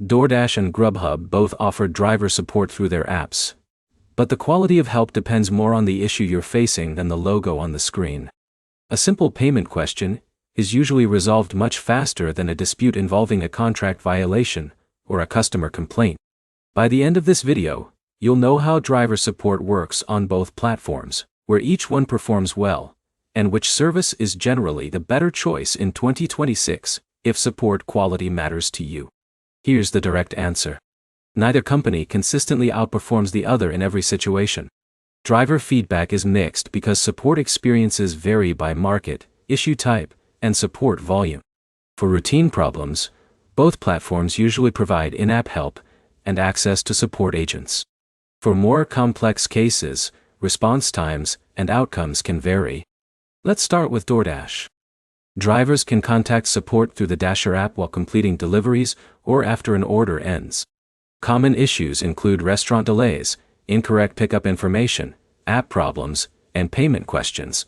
DoorDash and Grubhub both offer driver support through their apps. But the quality of help depends more on the issue you're facing than the logo on the screen. A simple payment question is usually resolved much faster than a dispute involving a contract violation or a customer complaint. By the end of this video, you'll know how driver support works on both platforms, where each one performs well, and which service is generally the better choice in 2026 if support quality matters to you. Here's the direct answer. Neither company consistently outperforms the other in every situation. Driver feedback is mixed because support experiences vary by market, issue type, and support volume. For routine problems, both platforms usually provide in-app help and access to support agents. For more complex cases, response times and outcomes can vary. Let's start with DoorDash. Drivers can contact support through the Dasher app while completing deliveries or after an order ends. Common issues include restaurant delays, incorrect pickup information, app problems, and payment questions.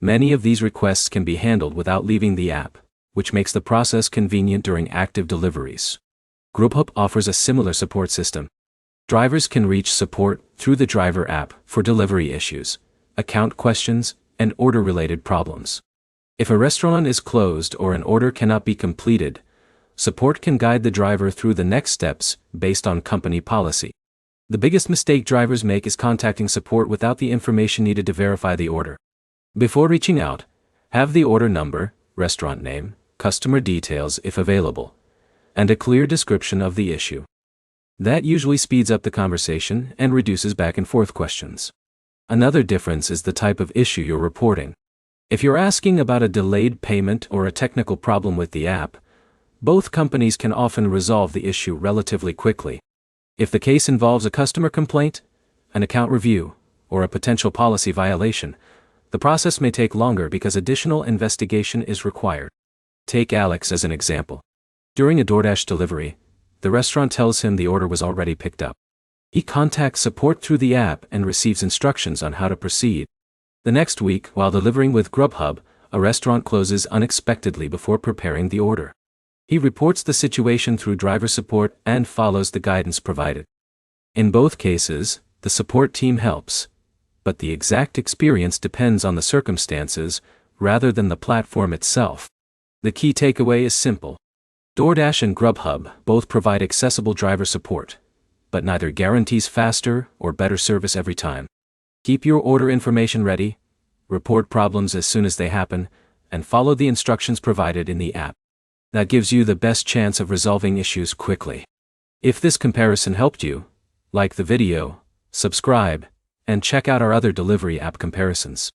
Many of these requests can be handled without leaving the app, which makes the process convenient during active deliveries. Grubhub offers a similar support system. Drivers can reach support through the driver app for delivery issues, account questions, and order-related problems. If a restaurant is closed or an order cannot be completed, support can guide the driver through the next steps based on company policy. The biggest mistake drivers make is contacting support without the information needed to verify the order. Before reaching out, have the order number, restaurant name, customer details if available, and a clear description of the issue. That usually speeds up the conversation and reduces back and forth questions. Another difference is the type of issue you're reporting. If you're asking about a delayed payment or a technical problem with the app, both companies can often resolve the issue relatively quickly. If the case involves a customer complaint, an account review, or a potential policy violation, the process may take longer because additional investigation is required. Take Alex as an example. During a DoorDash delivery, the restaurant tells him the order was already picked up. He contacts support through the app and receives instructions on how to proceed. The next week, while delivering with Grubhub, a restaurant closes unexpectedly before preparing the order. He reports the situation through driver support and follows the guidance provided. In both cases, the support team helps, but the exact experience depends on the circumstances rather than the platform itself. The key takeaway is simple. DoorDash and Grubhub both provide accessible driver support, but neither guarantees faster or better service every time. Keep your order information ready, report problems as soon as they happen, and follow the instructions provided in the app. That gives you the best chance of resolving issues quickly. If this comparison helped you, like the video, subscribe, and check out our other delivery app comparisons.